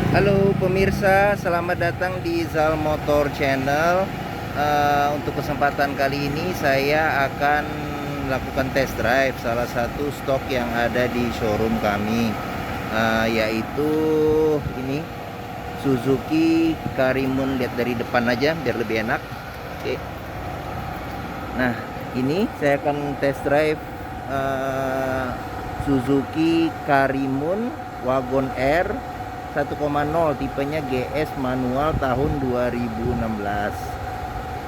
Halo pemirsa, selamat datang di Zal Motor Channel. Untuk kesempatan kali ini saya akan melakukan test drive salah satu stok yang ada di showroom kami, yaitu ini Suzuki Karimun. Lihat dari depan aja biar lebih enak. Oke. Nah, ini saya akan test drive Suzuki Karimun Wagon R 1,0 tipenya GS manual tahun 2016.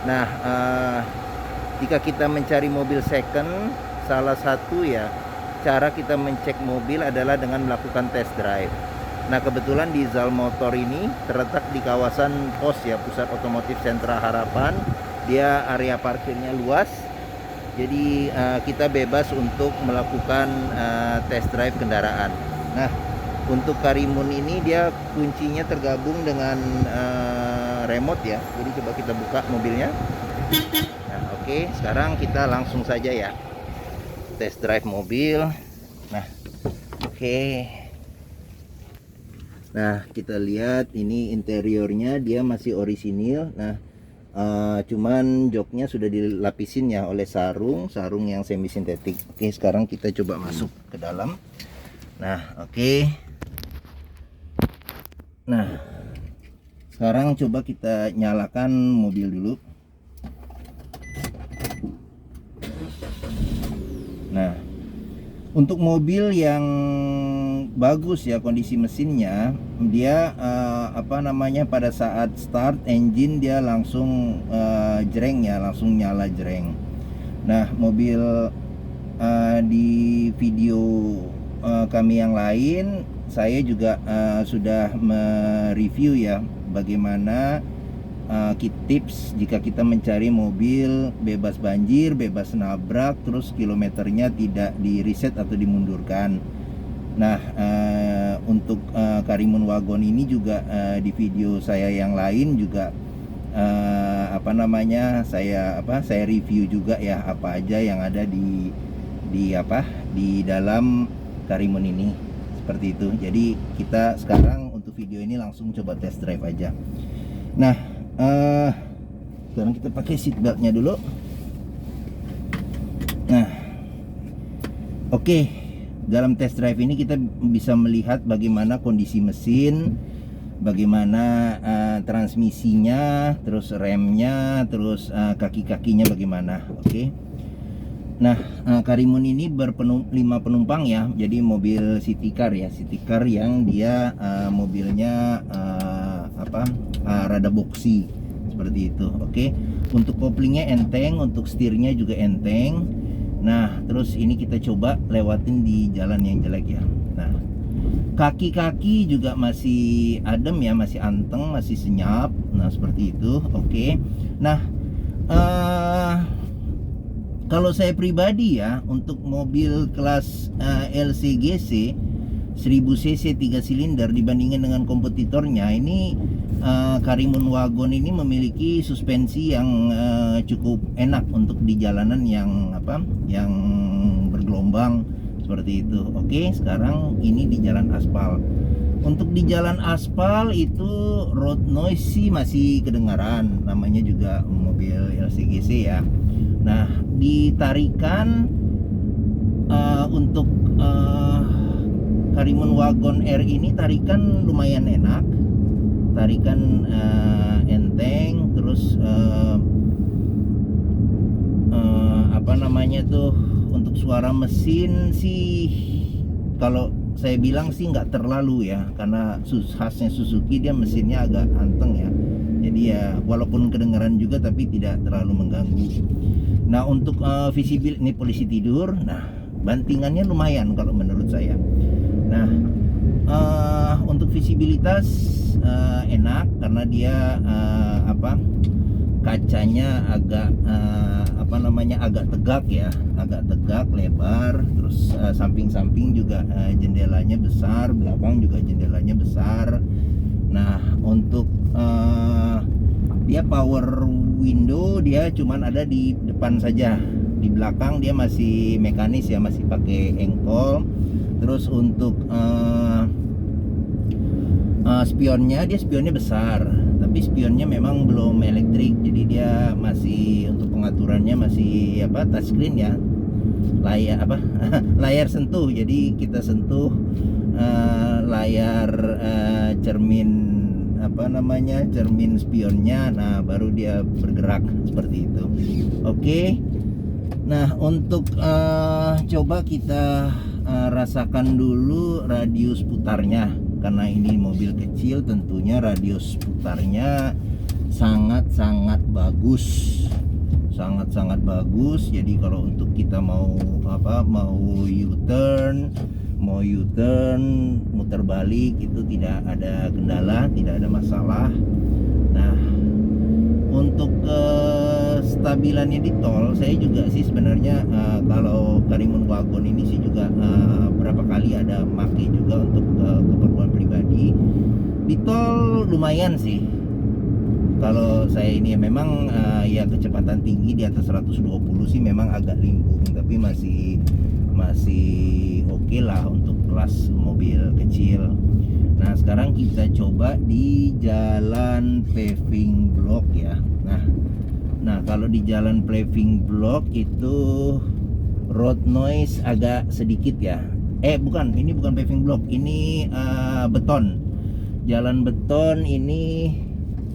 Nah, jika kita mencari mobil second, salah satu ya cara kita mencek mobil adalah dengan melakukan test drive. Nah, kebetulan di Zal Motor ini terletak di kawasan POS ya, Pusat Otomotif Sentra Harapan. Dia area parkirnya luas. Jadi kita bebas untuk melakukan test drive kendaraan. Nah, untuk Karimun ini dia kuncinya tergabung dengan remote ya. Jadi coba kita buka mobilnya. Nah, oke, sekarang kita langsung saja ya test drive mobil. Nah, oke. Nah, kita lihat ini interiornya dia masih orisinil. Nah, cuman joknya sudah dilapisin ya oleh sarung yang semi sintetik. Oke, sekarang kita coba masuk ke dalam. Nah, oke. Nah, sekarang coba kita nyalakan mobil dulu. Nah, untuk mobil yang bagus ya kondisi mesinnya, dia pada saat start engine dia langsung jreng ya, langsung nyala jreng. Nah, mobil di video kami yang lain saya juga sudah mereview ya bagaimana tips jika kita mencari mobil bebas banjir, bebas nabrak, terus kilometernya tidak di reset atau dimundurkan. Nah, untuk Karimun Wagon ini juga di video saya yang lain juga saya review juga ya apa aja yang ada di dalam Karimun ini. Seperti itu. Jadi kita sekarang untuk video ini langsung coba test drive aja. Nah, sekarang kita pakai seat beltnya dulu. Nah, oke. Dalam test drive ini kita bisa melihat bagaimana kondisi mesin, bagaimana transmisinya, terus remnya, terus kaki-kakinya bagaimana. Oke. Nah, Karimun ini 5 penumpang ya. Jadi mobil city car ya, city car yang dia mobilnya rada boxy seperti itu. Oke. Untuk koplingnya enteng, untuk setirnya juga enteng. Nah, terus ini kita coba lewatin di jalan yang jelek ya. Nah, kaki-kaki juga masih adem ya, masih anteng, masih senyap. Nah, seperti itu. Oke. Nah, kalau saya pribadi ya, untuk mobil kelas LCGC 1000 cc 3 silinder dibandingkan dengan kompetitornya, ini Karimun Wagon ini memiliki suspensi yang cukup enak untuk di jalanan yang bergelombang seperti itu. Oke, sekarang ini di jalan aspal. Untuk di jalan aspal itu road noise sih masih kedengaran, namanya juga mobil LCGC ya. Nah, ditarikan untuk Karimun Wagon R ini tarikan lumayan enak, tarikan enteng, terus untuk suara mesin sih kalau saya bilang sih nggak terlalu ya, karena khasnya Suzuki dia mesinnya agak anteng ya. Jadi ya walaupun kedengaran juga tapi tidak terlalu mengganggu. Nah, untuk visibil ini polisi tidur. Nah, bantingannya lumayan kalau menurut saya. Nah, untuk visibilitas enak karena dia kacanya agak agak tegak ya, agak tegak, lebar. Terus samping-samping juga jendelanya besar, belakang juga jendelanya besar. Nah, untuk dia power window dia cuman ada di depan saja, di belakang dia masih mekanis ya, masih pakai engkol. Terus untuk Spionnya besar, tapi spionnya memang belum elektrik, jadi dia masih untuk pengaturannya masih touchscreen ya, layar layar sentuh. Jadi kita sentuh layar cermin cermin spionnya, nah baru dia bergerak seperti itu. Oke. Nah, untuk coba kita rasakan dulu radius putarnya, karena ini mobil kecil tentunya radius putarnya sangat-sangat bagus. Sangat-sangat bagus. Jadi kalau untuk kita mau U-turn, muter balik itu tidak ada kendala, tidak ada masalah. Nah, untuk kestabilannya di tol, saya juga sih sebenarnya kalau Karimun Wagon ini sih juga berapa kali ada make juga untuk keperluan pribadi. Di tol lumayan sih. Kalau saya ini memang ya kecepatan tinggi di atas 120 sih memang agak limbung, tapi masih oke lah untuk kelas mobil kecil. Nah, sekarang kita coba di jalan paving block ya. Nah, kalau di jalan paving block itu road noise agak sedikit ya. Bukan, ini bukan paving block, ini beton. Jalan beton ini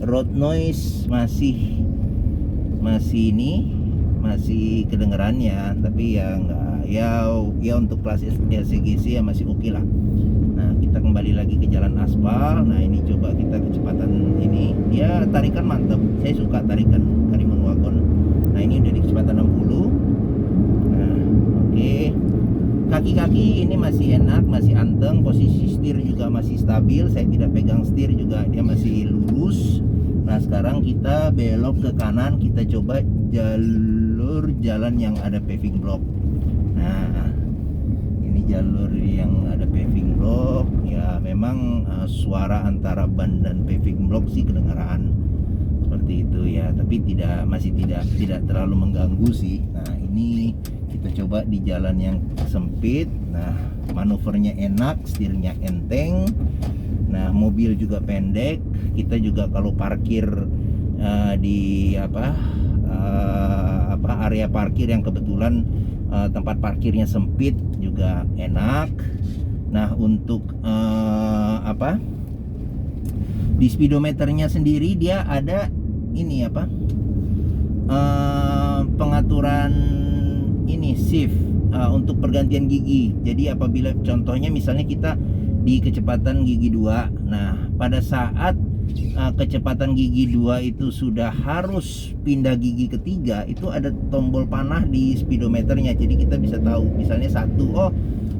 road noise masih kedengeran ya, tapi ya enggak ya untuk kelas LCGC ya masih oke lah. Nah, kita kembali lagi ke jalan aspal. Nah, ini coba kita kecepatan ini, dia tarikan mantap. Saya suka tarikan Karimun Wagon. Nah, ini udah di kecepatan 60. Nah, oke. Kaki-kaki ini masih enak, masih anteng. Posisi setir juga masih stabil. Saya tidak pegang setir juga, dia masih lurus. Nah, sekarang kita belok ke kanan. Kita coba jalur jalan yang ada paving block. Nah, ini jalur yang ada paving block ya, memang suara antara ban dan paving block sih kedengaran seperti itu ya, tapi masih tidak terlalu mengganggu sih. Nah, ini kita coba di jalan yang sempit. Nah, manuvernya enak, setirnya enteng. Nah, mobil juga pendek. Kita juga kalau parkir di area parkir yang kebetulan tempat parkirnya sempit juga enak. Nah, untuk di speedometernya sendiri dia ada ini pengaturan ini shift untuk pergantian gigi. Jadi apabila contohnya misalnya kita di kecepatan gigi 2, nah pada saat kecepatan gigi 2 itu sudah harus pindah gigi ketiga, itu ada tombol panah di speedometernya. Jadi kita bisa tahu misalnya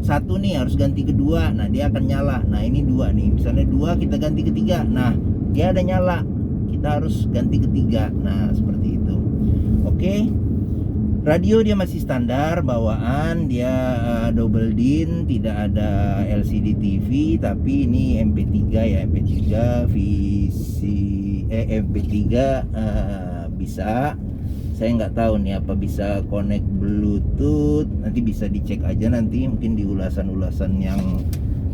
satu nih harus ganti kedua, nah dia akan nyala. Nah, ini 2 nih, misalnya 2 kita ganti ketiga, nah dia ada nyala, kita harus ganti ketiga. Nah, seperti itu. Oke. Radio dia masih standar bawaan, dia double din, tidak ada LCD TV, tapi ini MP3 ya, MP3 bisa. Saya nggak tahu nih apa bisa connect Bluetooth, nanti bisa dicek aja nanti mungkin di ulasan-ulasan yang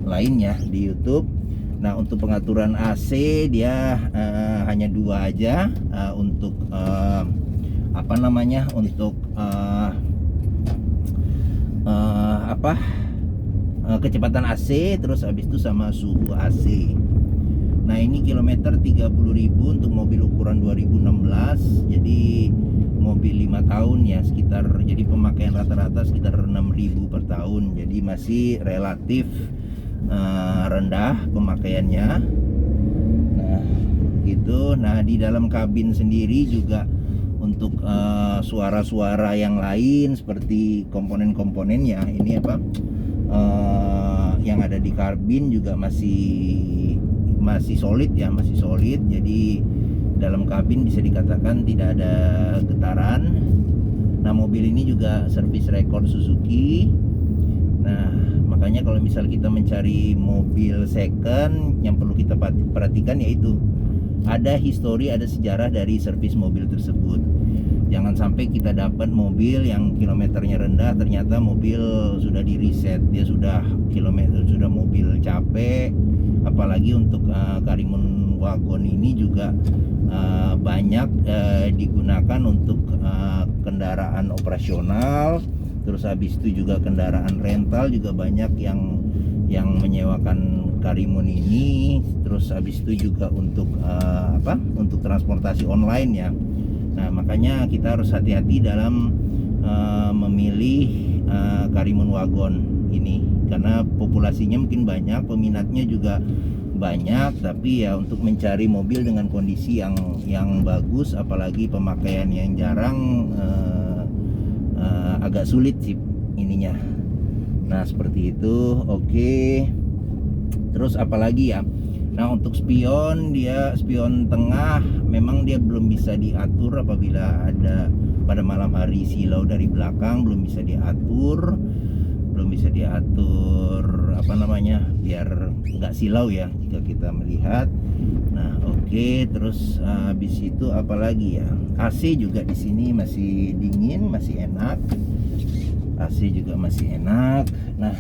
lainnya di YouTube. Nah, untuk pengaturan AC dia hanya 2 aja untuk untuk kecepatan AC, terus habis itu sama suhu AC. Nah, ini kilometer 30.000 untuk mobil ukuran 2016. Jadi mobil 5 tahun ya sekitar, jadi pemakaian rata-rata sekitar 6.000 per tahun. Jadi masih relatif rendah pemakaiannya. Nah, gitu. Nah, di dalam kabin sendiri juga untuk suara-suara yang lain seperti komponen-komponennya ini yang ada di kabin juga masih solid ya, masih solid. Jadi dalam kabin bisa dikatakan tidak ada getaran. Nah, mobil ini juga service record Suzuki. Nah, makanya kalau misal kita mencari mobil second, yang perlu kita perhatikan yaitu ada histori, ada sejarah dari servis mobil tersebut. Jangan sampai kita dapat mobil yang kilometernya rendah, ternyata mobil sudah di reset, dia sudah mobil capek. Apalagi untuk Karimun Wagon ini juga banyak digunakan untuk kendaraan operasional. Terus habis itu juga kendaraan rental juga banyak yang menyewakan Karimun ini. Terus habis itu juga untuk untuk transportasi online ya. Nah, makanya kita harus hati-hati dalam memilih Karimun Wagon ini, karena populasinya mungkin banyak, peminatnya juga banyak, tapi ya untuk mencari mobil dengan kondisi yang bagus, apalagi pemakaian yang jarang, agak sulit sih ininya. Nah, seperti itu. Oke. Terus apalagi ya? Nah, untuk spion, dia spion tengah memang dia belum bisa diatur apabila ada pada malam hari silau dari belakang, belum bisa diatur biar nggak silau ya jika kita melihat. Nah, oke. Terus habis itu apalagi ya? AC juga di sini masih dingin, masih enak. AC juga masih enak. Nah,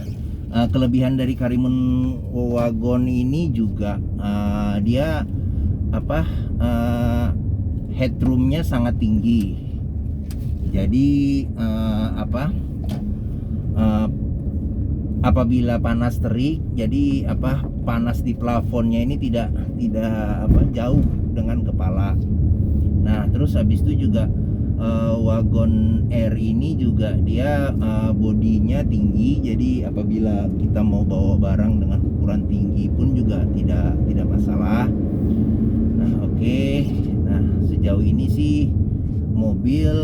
kelebihan dari Karimun Wagon ini juga dia headroomnya sangat tinggi. Jadi apabila panas terik, jadi panas di plafonnya ini tidak jauh dengan kepala. Nah, terus habis itu juga Wagon R ini juga dia bodinya tinggi, jadi apabila kita mau bawa barang dengan ukuran tinggi pun juga tidak masalah. Nah, oke. Nah, sejauh ini sih mobil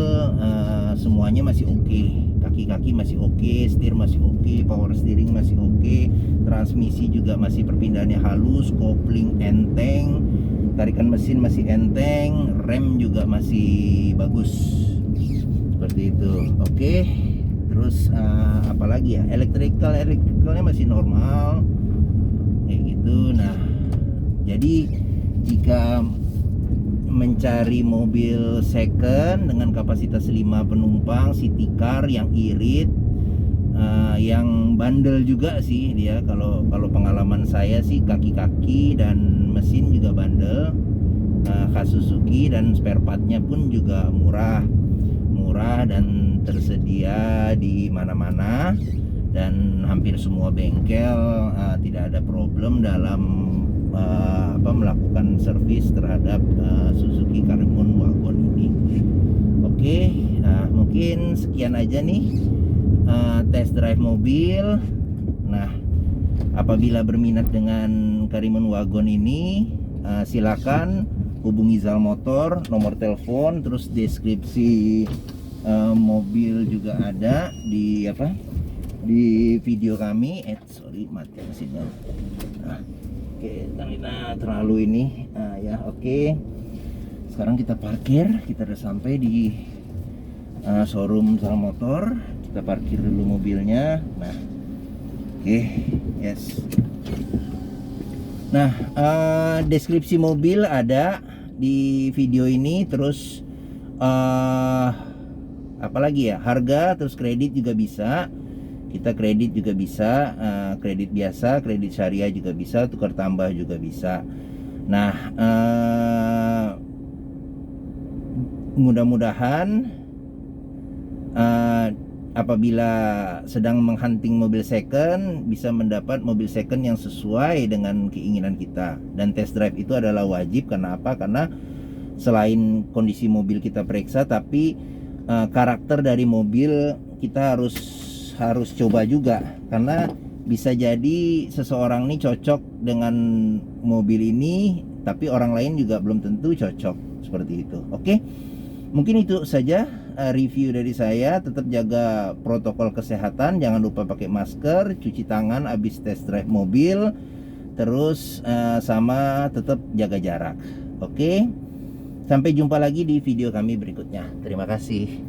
semuanya masih oke. Kaki-kaki masih oke, setir masih oke, power steering masih oke, transmisi juga masih perpindahannya halus, kopling enteng, tarikan mesin masih enteng, rem juga masih bagus. Seperti itu. Oke. Terus apalagi ya? Elektrikalnya masih normal kayak gitu. Nah, jadi jika mencari mobil second dengan kapasitas 5 penumpang, city car yang irit, yang bandel juga sih dia. Kalau pengalaman saya sih kaki-kaki dan mesin juga bandel, khas Suzuki, dan spare partnya pun juga murah dan tersedia di mana-mana, dan hampir semua bengkel tidak ada problem dalam melakukan servis terhadap Suzuki Karimun Wagon ini. Oke. Mungkin sekian aja nih test drive mobil. Nah, apabila berminat dengan Karimun Wagon ini, silakan hubungi Zal Motor, nomor telepon, terus deskripsi mobil juga ada di video kami. Mati mesinnya. Oke, kita terlalu ini ya. Oke. Sekarang kita parkir. Kita udah sampai di showroom Zal Motor. Kita parkir dulu mobilnya. Nah, oke, yes. Nah, deskripsi mobil ada di video ini. Terus apalagi ya? Harga, terus kredit juga bisa. Kita kredit juga bisa, kredit biasa, kredit syariah juga bisa, tukar tambah juga bisa. Nah, mudah-mudahan apabila sedang menghunting mobil second, bisa mendapat mobil second yang sesuai dengan keinginan kita. Dan test drive itu adalah wajib. Karena apa? Karena selain kondisi mobil kita periksa, tapi karakter dari mobil kita harus coba juga, karena bisa jadi seseorang ini cocok dengan mobil ini, tapi orang lain juga belum tentu cocok, seperti itu. Oke, mungkin itu saja review dari saya. Tetap jaga protokol kesehatan, jangan lupa pakai masker, cuci tangan habis test drive mobil, terus sama tetap jaga jarak. Oke, sampai jumpa lagi di video kami berikutnya. Terima kasih.